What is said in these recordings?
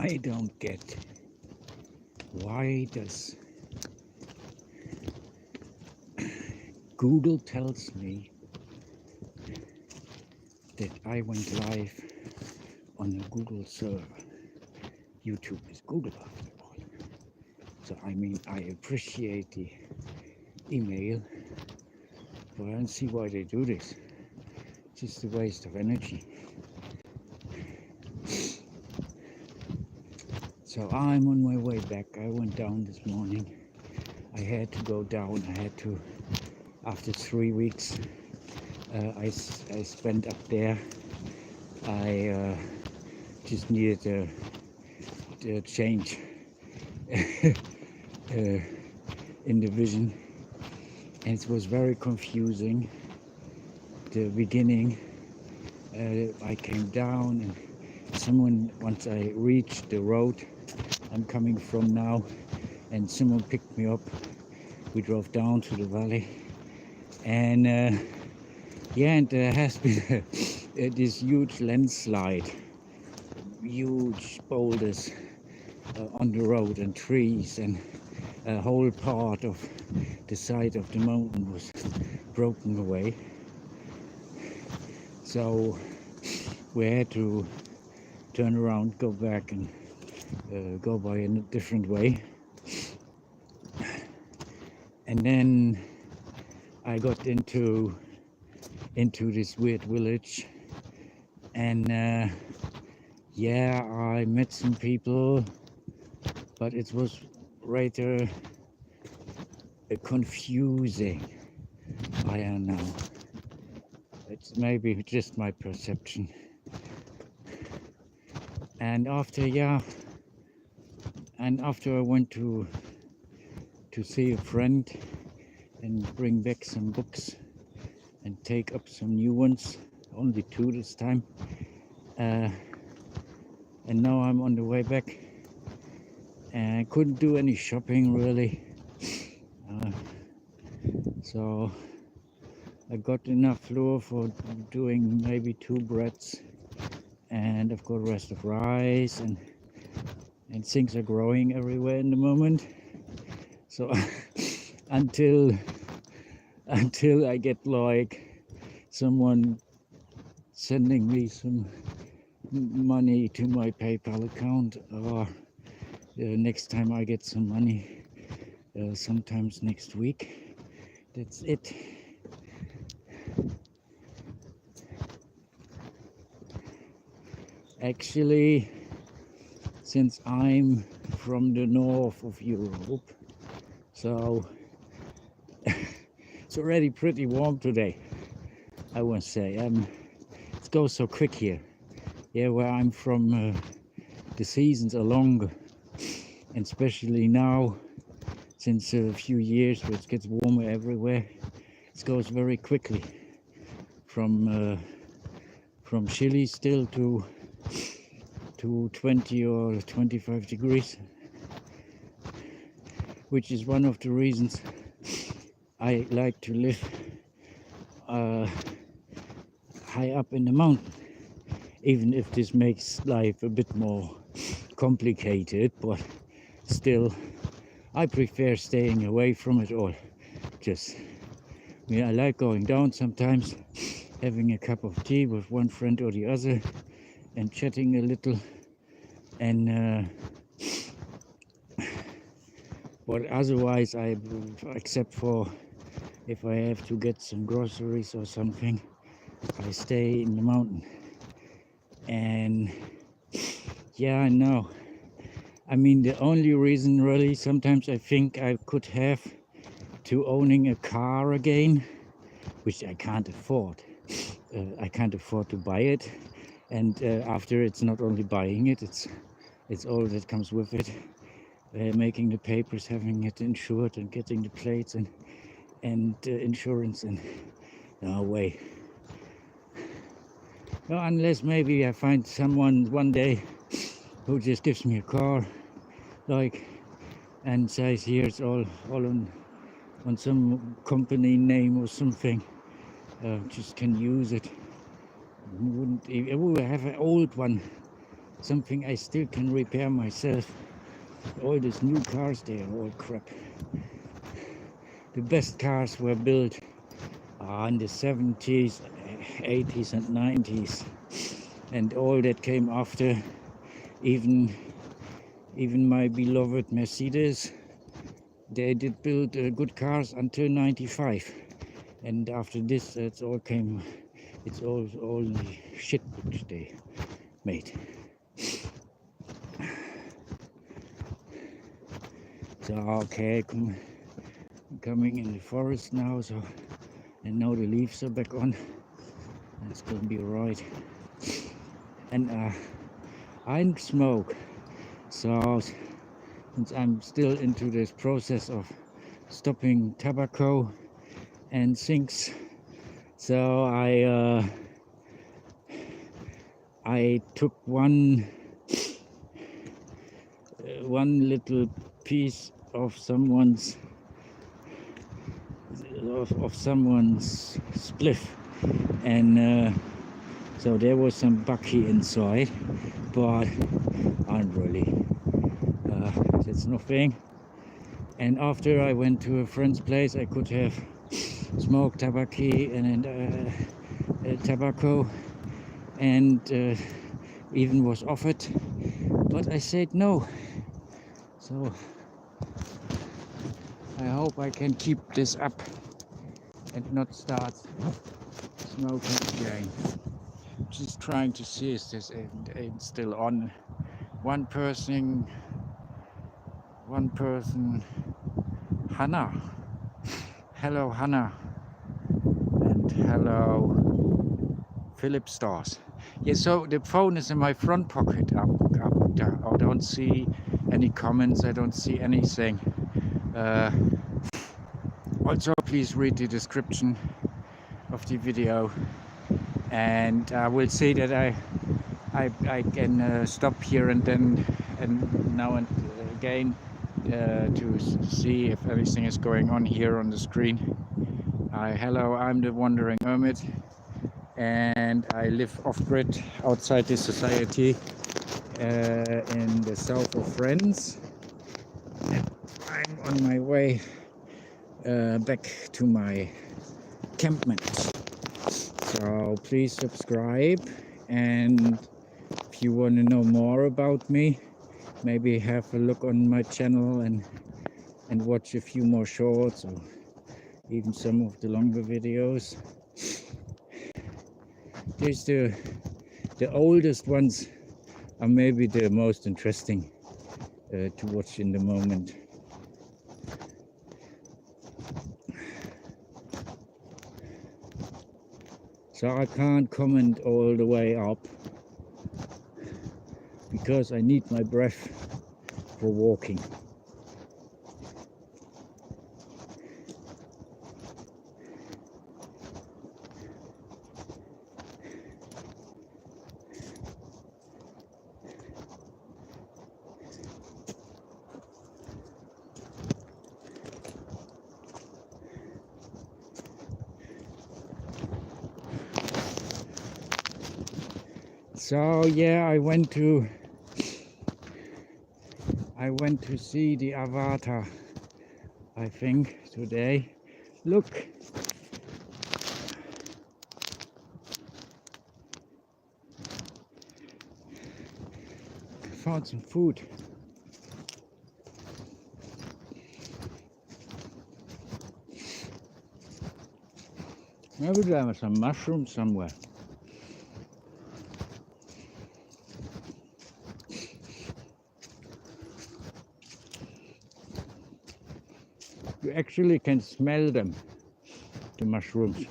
I don't get why does Google tells me that I went live on a Google server. YouTube is Google after all. So I mean I appreciate the email, but I don't see why they do this. It's just a waste of energy. So I'm on my way back. I went down this morning. I had to go down. I had to, after 3 weeks, I spent up there. I just needed a change in the vision, and it was very confusing. The beginning, I came down, and someone, once I reached the road I'm coming from now, and someone picked me up. We drove down to the valley, and yeah, and there has been this huge landslide, huge boulders on the road and trees, and a whole part of the side of the mountain was broken away. So we had to turn around, go back, and go by a different way. And then I got into this weird village, and yeah, I met some people, but it was rather confusing. I don't know. It's maybe just my perception. And after I went to see a friend and bring back some books and take up some new ones, only 2 this time. And now I'm on the way back, and I couldn't do any shopping really. So I got enough flour for doing maybe 2 breads, and I've got a rest of rice, and things are growing everywhere in the moment. So until I get like someone sending me some money to my PayPal account, or next time I get some money, sometimes next week, that's it. Actually, since I'm from the north of Europe, so it's already pretty warm today, I want to say. It goes so quick here. Yeah, where I'm from, the seasons are longer, and especially now, since a few years, where it gets warmer everywhere, it goes very quickly from chilly still to 20 or 25 degrees, which is one of the reasons I like to live high up in the mountain, even if this makes life a bit more complicated, but still I prefer staying away from it all. I like going down sometimes, having a cup of tea with one friend or the other, and chatting a little, and but otherwise, except for if I have to get some groceries or something, I stay in the mountain. And yeah, I know. I mean, the only reason really, sometimes I think I could have to owning a car again, which I can't afford. I can't afford to buy it, and after, it's not only buying it, it's all that comes with it. Making the papers, having it insured, and getting the plates and insurance, and no way. No, unless maybe I find someone one day who just gives me a car, like, and says here's all on some company name or something. Just can use it. I would have an old one something I still can repair myself. All these new cars, they are all crap. The best cars were built in the 70s, 80s and 90s, and all that came after, even my beloved Mercedes, they did build good cars until 95, and after this it's all the shit which they made. So okay, coming in the forest now, so and now the leaves are back on. It's gonna be alright. And I smoke, so since I'm still into this process of stopping tobacco and things, so I took one little piece of someone's spliff, and so there was some bucky inside, but I'm really that's nothing. And after I went to a friend's place, I could have smoked tobacco tobacco, and even was offered, but I said no. So I hope I can keep this up and not start smoking again. Just trying to see if this ain't still on. One person, Hannah. Hello, Hannah, and hello, Philip Stars. Yeah, so the phone is in my front pocket. Up there. I don't see any comments. I don't see anything. Also, please read the description of the video, and I will say that I can stop here and then and now and again to see if anything is going on here on the screen. Hello, I'm the wandering hermit, and I live off-grid outside the society in the south of France. I'm on my way back to my encampment. So please subscribe, and if you want to know more about me, maybe have a look on my channel and watch a few more shorts or even some of the longer videos. There's the oldest ones are maybe the most interesting to watch in the moment. So I can't comment all the way up because I need my breath for walking. So yeah, I went to see the avatar, I think, today. Look, found some food. Maybe there are some mushrooms somewhere. You actually can smell them, the mushrooms.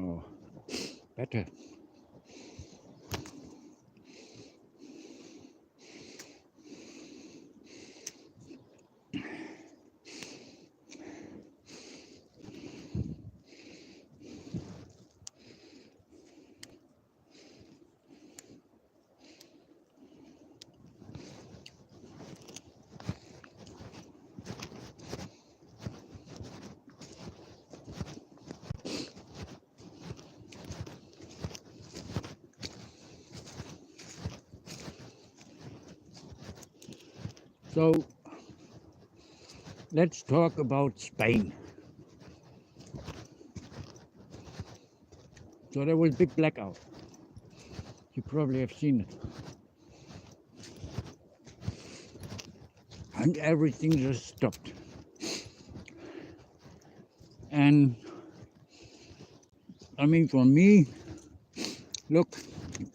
or better. So let's talk about Spain. So there was a big blackout. You probably have seen it. And everything just stopped. And I mean, for me, look,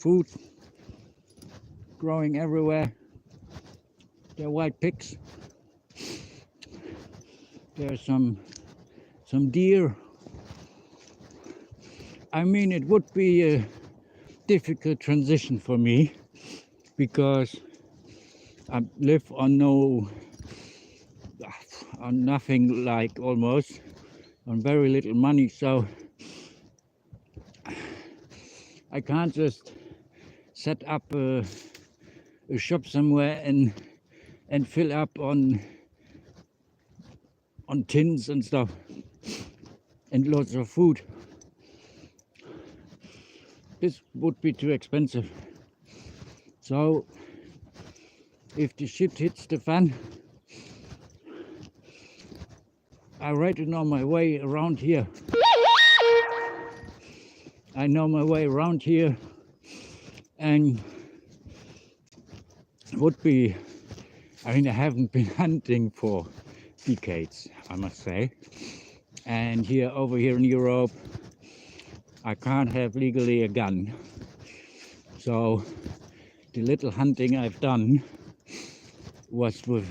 food growing everywhere. There are white pigs. There's some deer. I mean, it would be a difficult transition for me because I live on nothing, like almost on very little money, so I can't just set up a shop somewhere and fill up on tins and stuff and lots of food. This would be too expensive. So if the shit hits the fan, I reckon on my way around here. I know my way around here, and would be, I mean, I haven't been hunting for decades, I must say. And over here in Europe, I can't have legally a gun. So the little hunting I've done was with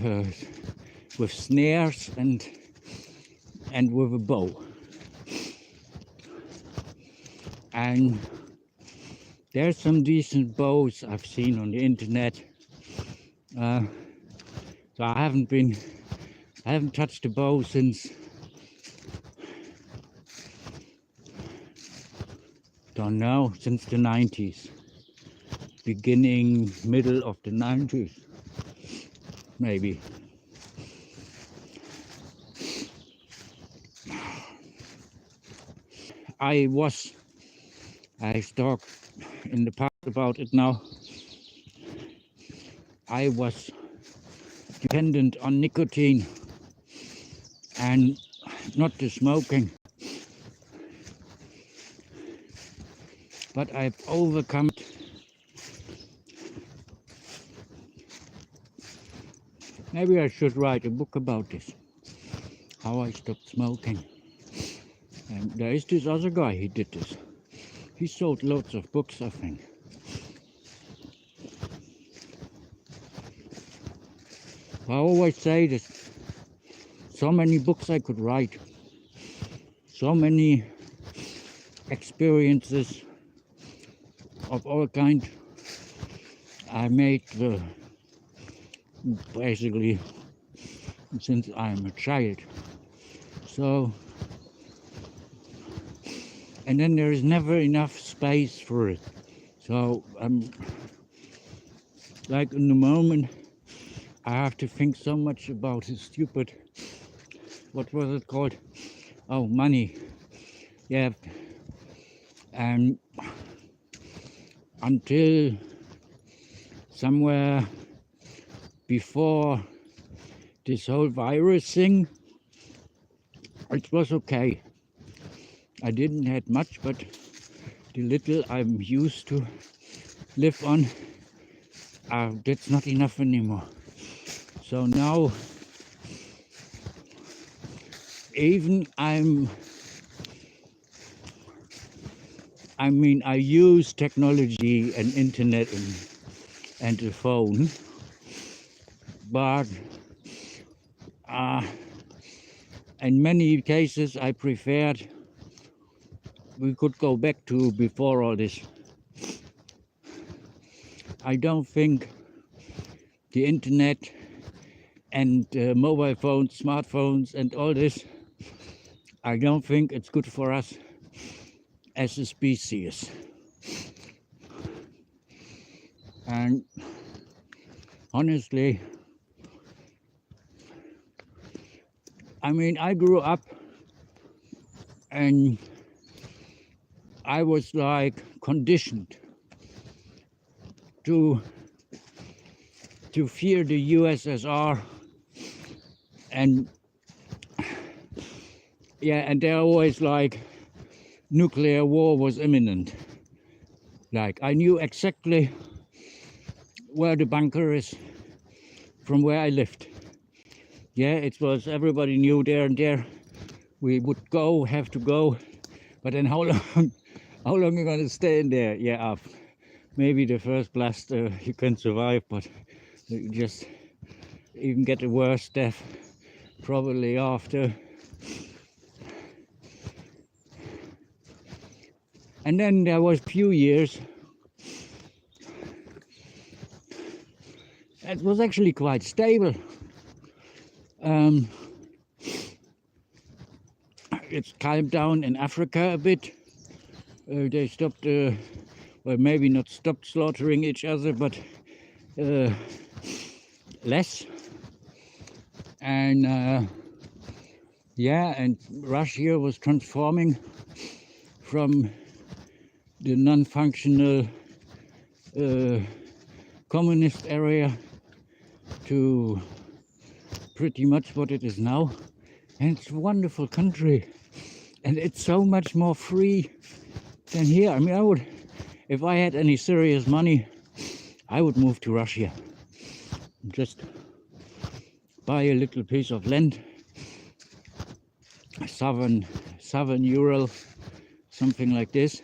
snares and with a bow. And there's some decent bows I've seen on the internet. So I haven't touched a bow since, don't know, since the 90s. Beginning, middle of the 90s, maybe. I've talked in the past about it now. I was dependent on nicotine and not the smoking. But I've overcome it. Maybe I should write a book about this, how I stopped smoking. And there is this other guy, he did this. He sold loads of books, I think. I always say this, so many books I could write, so many experiences of all kinds I made basically since I'm a child. So, and then there is never enough space for it. So like in the moment, I have to think so much about this stupid, what was it called? Oh, money. Yeah. And until somewhere before this whole virus thing, it was okay. I didn't have much, but the little I'm used to live on, that's not enough anymore. So now, even I use technology and internet and the phone, but in many cases I preferred we could go back to before all this. I don't think the internet and mobile phones, smartphones and all this, I don't think it's good for us as a species. And honestly, I mean, I grew up and I was like conditioned to fear the USSR, and yeah, and they're always like nuclear war was imminent. Like I knew exactly where the bunker is from where I lived. Yeah, it was, everybody knew there and there we would go, have to go, but then how long how long you gonna stay in there? Yeah, maybe the first blast you can survive, but you just even get a worse death probably after. And then there was few years it was actually quite stable. It's calmed down in Africa a bit. They stopped, well, maybe not stopped slaughtering each other, but less. And yeah, and Russia was transforming from the non-functional communist area to pretty much what it is now. And it's a wonderful country, and it's so much more free than here. I mean, I would, if I had any serious money, I would move to Russia. Just buy a little piece of land, southern Ural, something like this.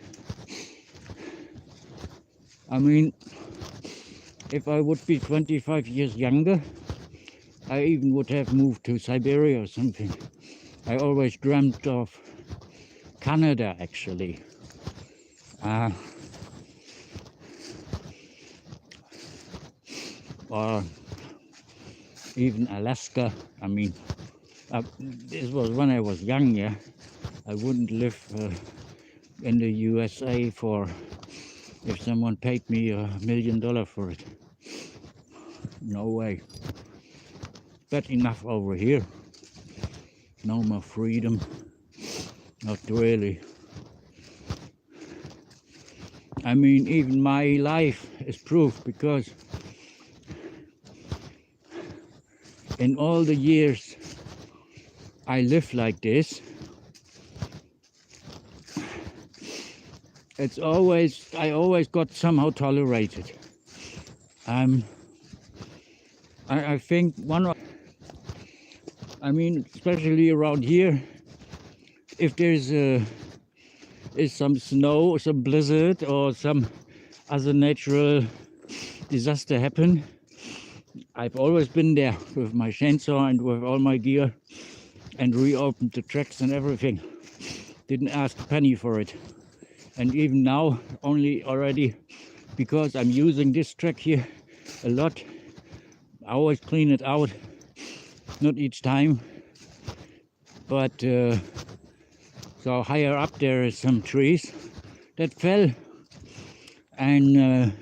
I mean, if I would be 25 years younger, I even would have moved to Siberia or something. I always dreamt of Canada, actually. Or even Alaska. I mean, this was when I was young, yeah. I wouldn't live in the USA for, if someone paid me $1 million for it. No way. But enough over here. No more freedom. Not really. I mean, even my life is proof, because in all the years I lived like this, I always got somehow tolerated. I think I mean, especially around here, if there's is some snow, some blizzard, or some other natural disaster happen, I've always been there with my chainsaw and with all my gear and reopened the tracks and everything. Didn't ask a penny for it. And even now, only already because I'm using this track here a lot, I always clean it out. Not each time, but so higher up there is some trees that fell, and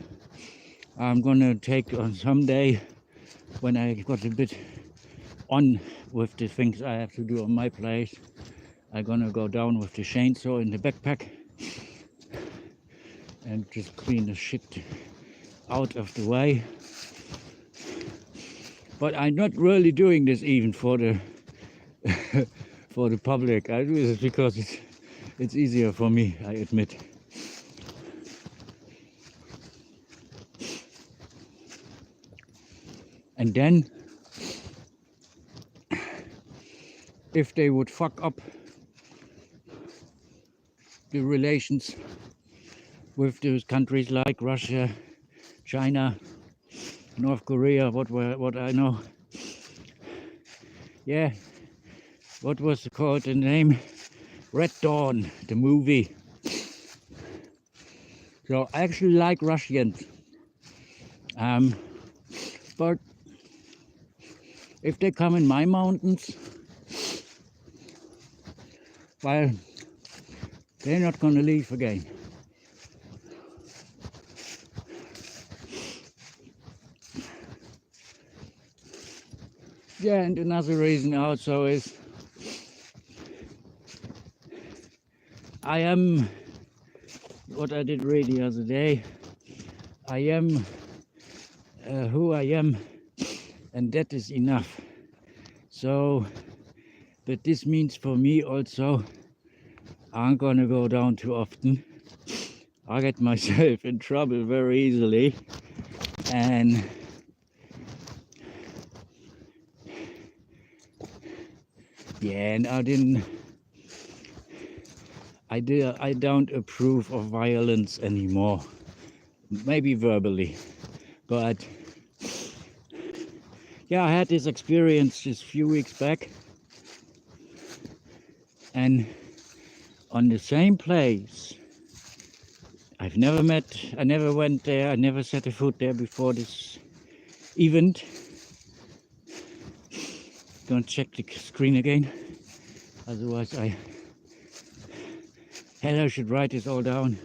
I'm gonna take on someday, when I got a bit on with the things I have to do on my place, I'm gonna go down with the chainsaw in the backpack and just clean the shit out of the way. But I'm not really doing this even for the for the public. I do this because it's easier for me, I admit. And then, if they would fuck up the relations with those countries like Russia, China, North Korea, what I know. Yeah, what was called the name? Red Dawn, the movie. So I actually like Russians. But if they come in my mountains, well, they're not gonna leave again. Yeah, and another reason also is I am what I did read the other day. I am who I am, and that is enough. So, but this means for me also, I'm gonna go down too often. I get myself in trouble very easily, and yeah, and I don't approve of violence anymore. Maybe verbally, but yeah, I had this experience just a few weeks back, and on the same place. I never went there, I never set a foot there before this event. Don't check the screen again, otherwise I should write this all down.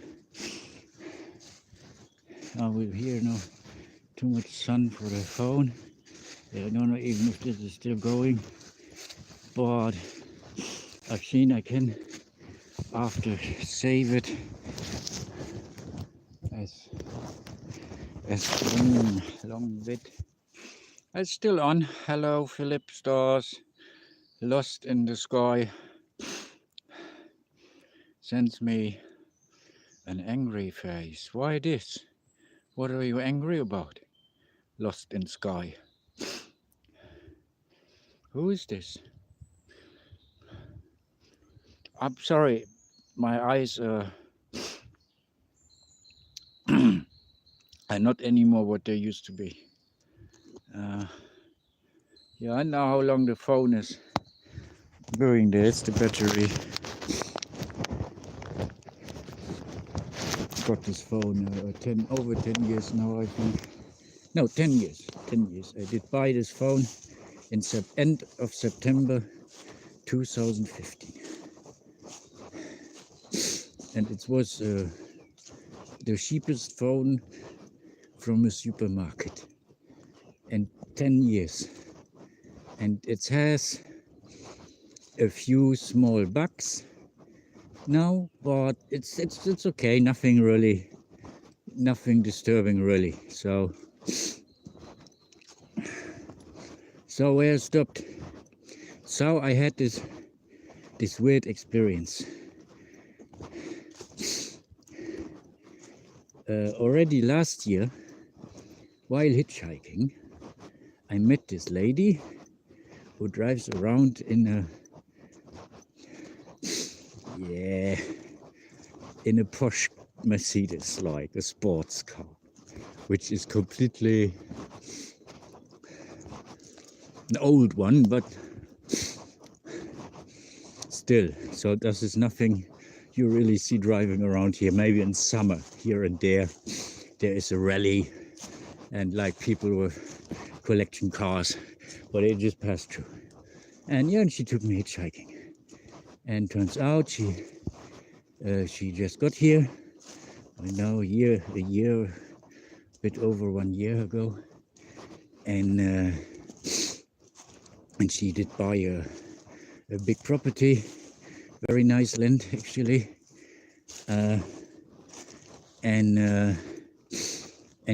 We're here now, too much sun for the phone. I don't know even if this is still going, but I've seen I can after save it as long bit. It's still on. Hello Philip Stars, Lost in the Sky sends me an angry face. Why this? What are you angry about? Lost in Sky. Who is this? I'm sorry, my eyes are not anymore what they used to be. Yeah, I know how long the phone is doing this, the battery. Got this phone over 10 years now, I think. No, 10 years. 10 years. I did buy this phone in end of September 2015. And it was the cheapest phone from a supermarket. And 10 years. And it has a few small bugs now, but it's okay. Nothing disturbing really. So where I stopped. So I had this weird experience. Already last year, while hitchhiking, I met this lady who drives around in a posh Mercedes, like a sports car, which is completely an old one, but still. So this is nothing you really see driving around here. Maybe in summer, here and there is a rally, and like people were collecting cars, but it just passed through. And yeah, and she took me hitchhiking, and turns out she just got here. I know a year, bit over 1 year ago, and she did buy a big property, very nice land actually, and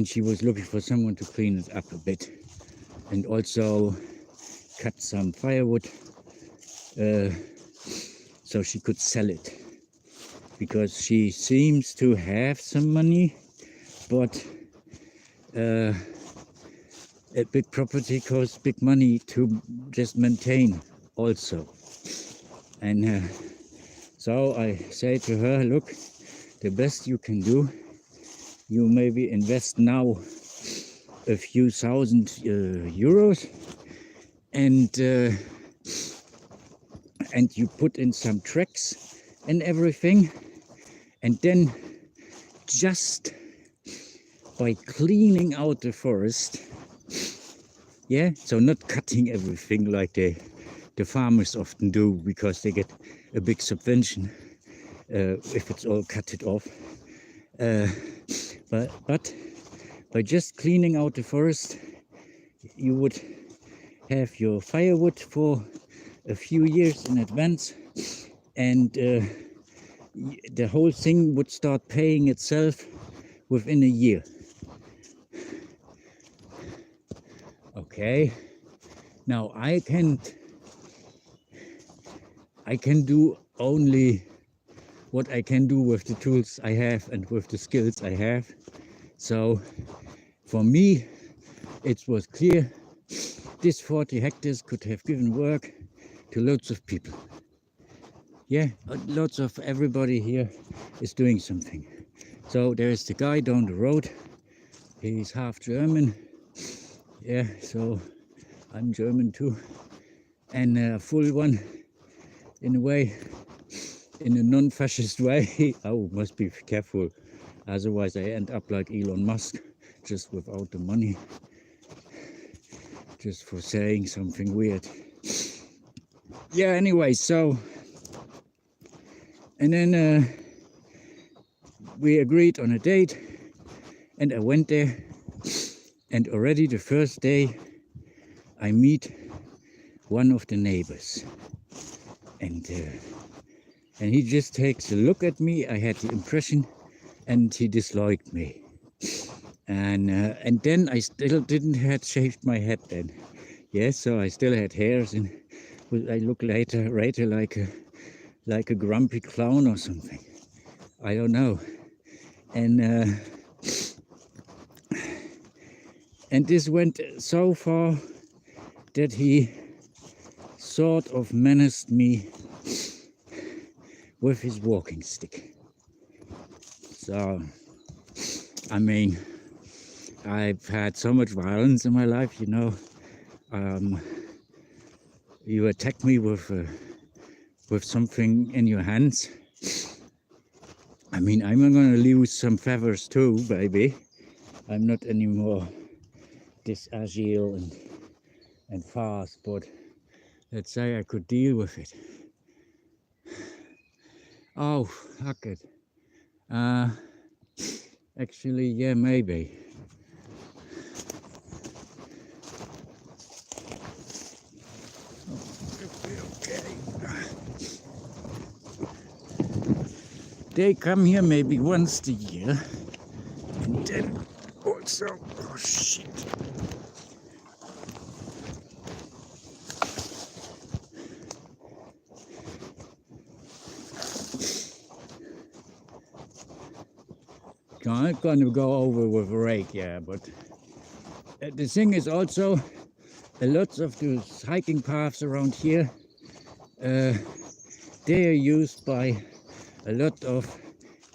she was looking for someone to clean it up a bit, and also cut some firewood, so she could sell it, because she seems to have some money, but a big property costs big money to just maintain also. And so I say to her, look, the best you can do, you maybe invest now a few thousand euros, and you put in some tracks and everything, and then just by cleaning out the forest, yeah, so not cutting everything like the farmers often do, because they get a big subvention if it's all cut it off. But by just cleaning out the forest, you would have your firewood for a few years in advance, and the whole thing would start paying itself within a year. Okay, now I can do only what I can do with the tools I have and with the skills I have. So for me, it was clear this 40 hectares could have given work to loads of people. Yeah, lots of everybody here is doing something. So there's the guy down the road. He's half German. Yeah, so I'm German too. And a full one in a way, in a non-fascist way. Oh, must be careful. Otherwise I end up like Elon Musk, just without the money. Just for saying something weird. Yeah, anyway, so, and then we agreed on a date, and I went there, and already the first day I meet one of the neighbors, and he just takes a look at me. I had the impression, and he disliked me, and then I still didn't had shaved my head then. Yes, so I still had hairs, and I look later like a grumpy clown or something. I don't know. And this went so far that he sort of menaced me with his walking stick. So, I mean, I've had so much violence in my life, you know. You attack me with something in your hands. I mean, I'm gonna lose some feathers too, baby. I'm not anymore this agile and fast, but let's say I could deal with it. Oh, fuck it. Actually, yeah, maybe. Okay. They come here maybe once a year, and then also, oh shit. I'm gonna go over with a rake, yeah, but the thing is also, a lot of those hiking paths around here, they are used by a lot of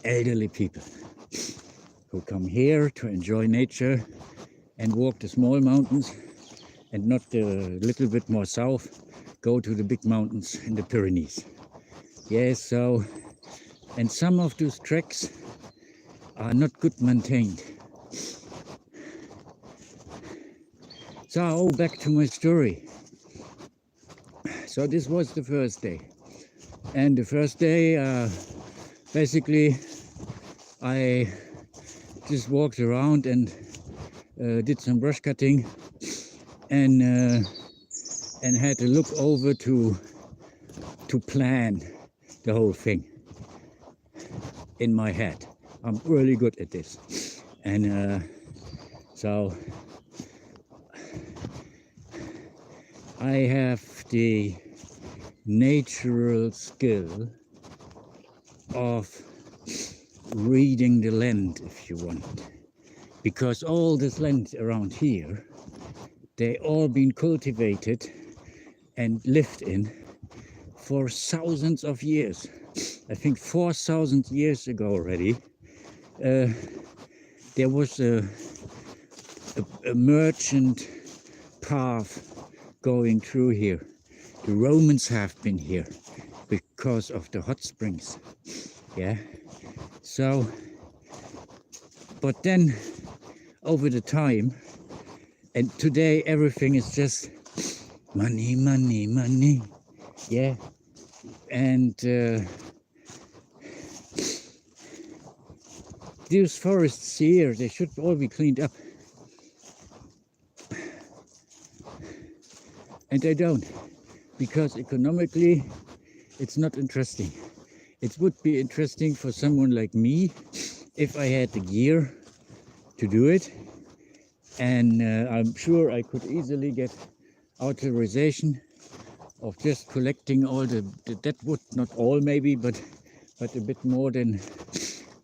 elderly people who come here to enjoy nature and walk the small mountains, and not the little bit more south, go to the big mountains in the Pyrenees. Yes, so, and some of those treks are not good maintained. So back to my story. So this was the first day, and the first day basically I just walked around and did some brush cutting, and had to look over to plan the whole thing in my head. I'm really good at this, and so I have the natural skill of reading the land, if you want, because all this land around here, they all been cultivated and lived in for thousands of years. I think 4,000 years ago already, there was a merchant path going through here. The Romans have been here because of the hot springs. Yeah. So But then over the time, and today everything is just money, money, money. Yeah. And these forests here, they should all be cleaned up. And they don't, because economically it's not interesting. It would be interesting for someone like me if I had the gear to do it, and I'm sure I could easily get authorization of just collecting all the dead wood, not all maybe, but a bit more than,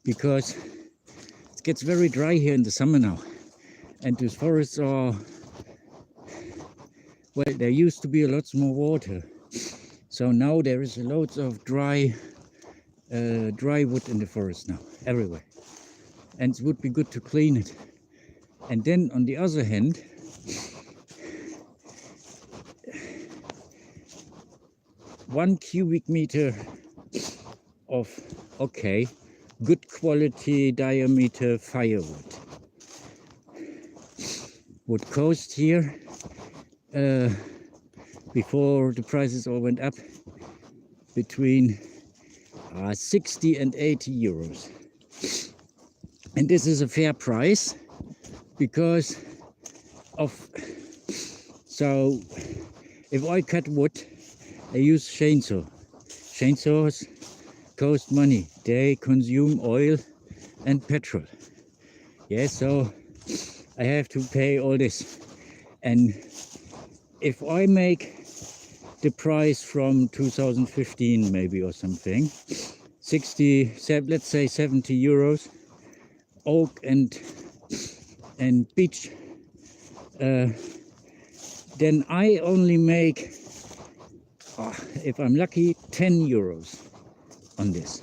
because it gets very dry here in the summer now, and these forests are, well, there used to be a lot more water, so now there is loads of dry wood in the forest now, everywhere, and it would be good to clean it. And then on the other hand, 1 cubic meter of, okay, good quality diameter firewood would cost here, before the prices all went up, between 60 and 80 euros. And this is a fair price because of, so if I cut wood, I use chainsaw. Chainsaws cost money. They consume oil and petrol. Yeah, so I have to pay all this. And if I make the price from 2015 maybe or something, 60, let's say 70 euros, oak and beech, then I only make, if I'm lucky, 10 euros on this.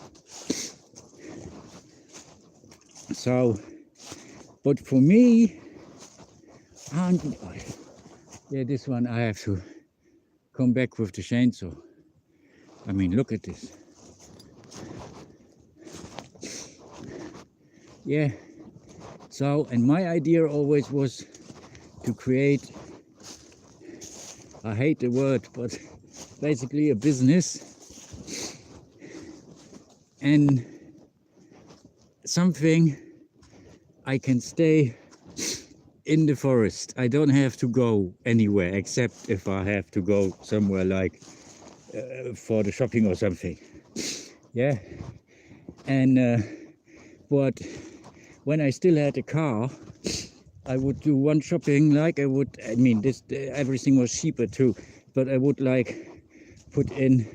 So, but for me, yeah, this one I have to come back with the chainsaw. I mean, look at this. Yeah. So, and my idea always was to create, I hate the word, but basically a business and something I can stay in the forest. I don't have to go anywhere except if I have to go somewhere like for the shopping or something. Yeah. And but when I still had a car, I would do one shopping like I would, I mean, this everything was cheaper too, but I would like put in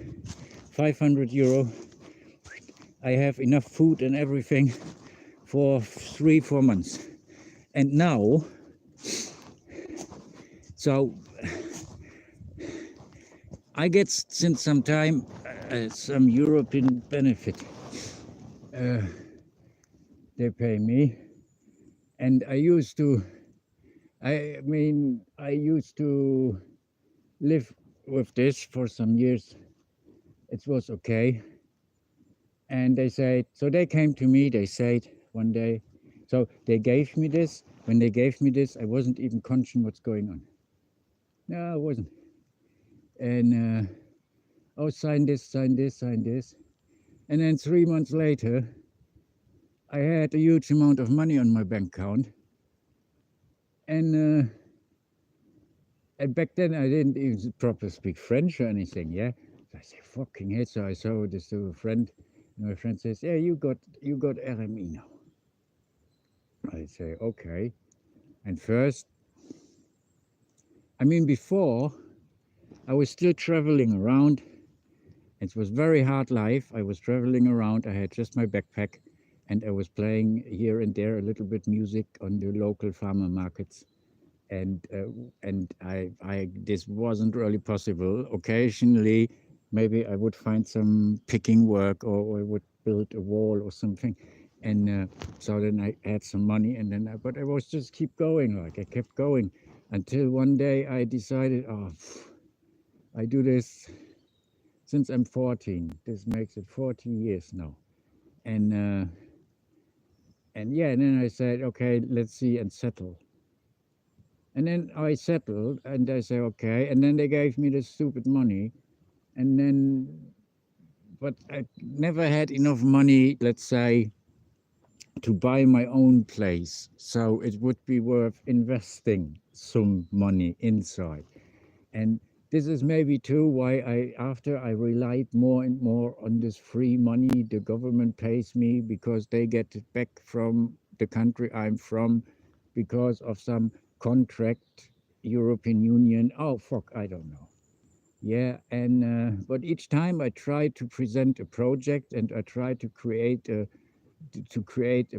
500 euro. I have enough food and everything for 3-4 months. And now, so I get since some time some European benefit. They pay me, and I used to live with this for some years. It was okay. And they said, so they came to me, they said one day, so they gave me this. When they gave me this, I wasn't even conscious what's going on. No, I wasn't. And oh, sign this, sign this, sign this. And then 3 months later, I had a huge amount of money on my bank account. And back then I didn't even properly speak French or anything, yeah. So I say, fucking hell. So I showed this to a friend. And my friend says, yeah, you got RME now. I say, okay. And first, I mean, before, I was still traveling around. It was very hard life. I was traveling around. I had just my backpack, and I was playing here and there a little bit music on the local farmer markets. And I this wasn't really possible. Occasionally, maybe I would find some picking work, or I would build a wall or something. And so then I had some money, and then but I was just keep going. Like I kept going until one day I decided, oh, I do this since I'm 14. This makes it 40 years now, and And yeah, and then I said, okay, let's see and settle. And then I settled, and I said, okay. And then they gave me the stupid money. And then, but I never had enough money, let's say, to buy my own place. So it would be worth investing some money inside. And this is maybe too why after I relied more and more on this free money the government pays me, because they get it back from the country I'm from because of some contract, European Union. Oh fuck, I don't know. Yeah, and but each time I try to present a project, and I try to create a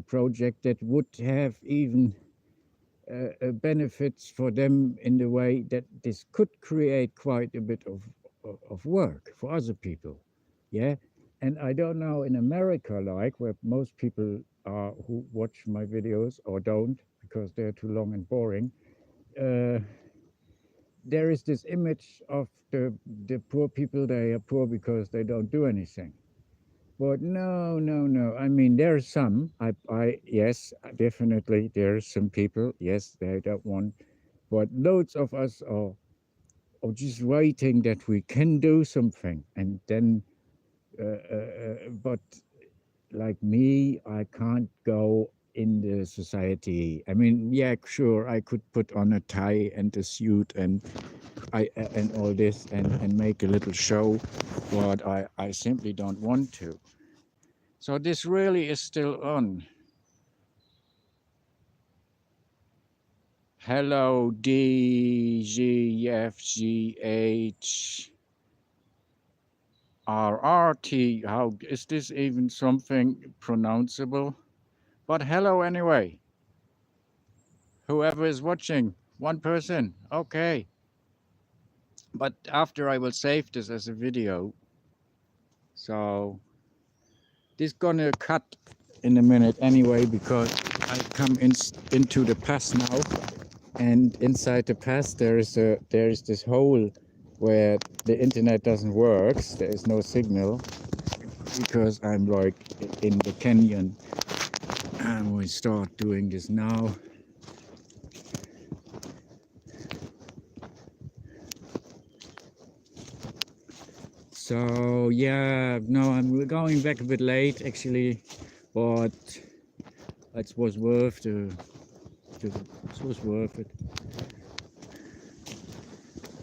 project that would have even benefits for them in the way that this could create quite a bit of work for other people. Yeah. And I don't know in America, like where most people are who watch my videos or don't because they're too long and boring, uh, there is this image of the poor people. They are poor because they don't do anything. But no, no, no. I mean, there are some. Yes, definitely, there are some people. Yes, they don't want. But loads of us are just waiting that we can do something, and then. But like me, I can't go in the society. I mean, yeah, sure, I could put on a tie and a suit and all this and make a little show, but I simply don't want to. So this really is still on. Hello, DGFGHRRT. How is this even something pronounceable? But hello anyway. Whoever is watching, one person. Okay. But after I will save this as a video. So this gonna cut in a minute anyway because I come into the pass now. And inside the pass there is this hole where the internet doesn't work. There is no signal because I'm like in the canyon. And we start doing this now. So yeah, no, I'm going back a bit late actually, but it was worth it was worth it.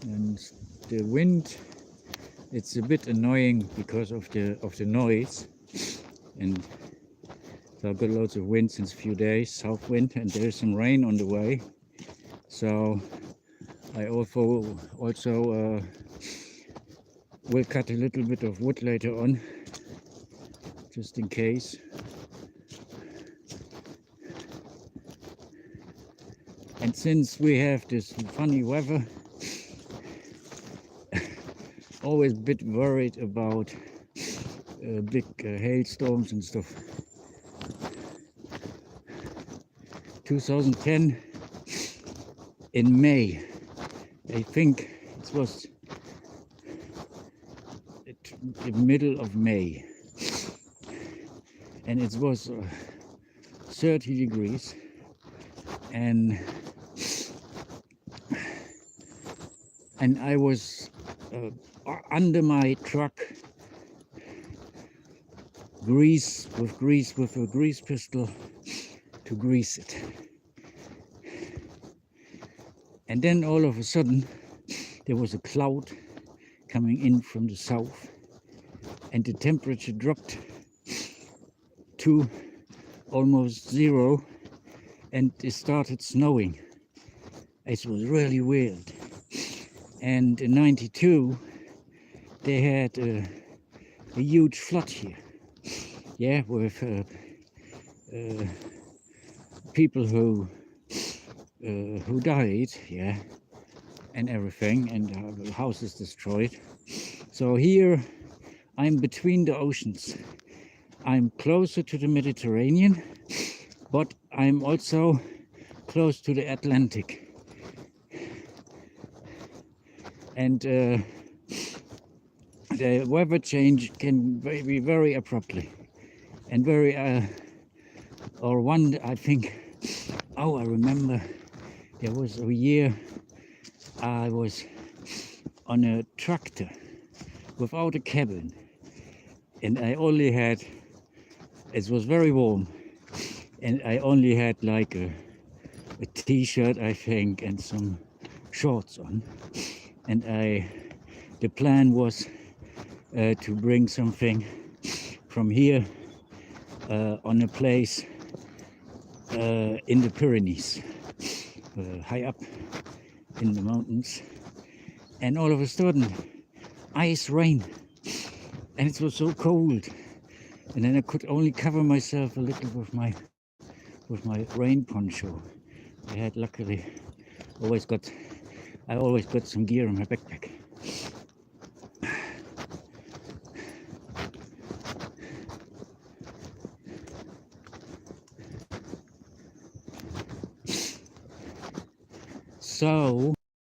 And the wind, it's a bit annoying because of the noise, and so I've got loads of wind since a few days, south wind, and there's some rain on the way. So I also will cut a little bit of wood later on, just in case. And since we have this funny weather, always a bit worried about big hailstorms and stuff. 2010 in May, I think it was the middle of May, and it was 30 degrees, and I was under my truck, with a grease pistol to grease it. And then all of a sudden there was a cloud coming in from the south, and the temperature dropped to almost zero, and it started snowing. It was really weird. And in '92 they had a huge flood here, yeah, with people who died, yeah, and everything, and houses destroyed. So here I'm between the oceans. I'm closer to the Mediterranean, but I'm also close to the Atlantic. And the weather change can be very abruptly and very or one, I think, oh, I remember there was a year I was on a tractor without a cabin, and I only had, it was very warm, and I only had like a t-shirt, I think, and some shorts on. And the plan was to bring something from here on a place in the Pyrenees, high up in the mountains. And all of a sudden, ice rain, and it was so cold. And then I could only cover myself a little with my rain poncho. I had luckily I always got some gear in my backpack. So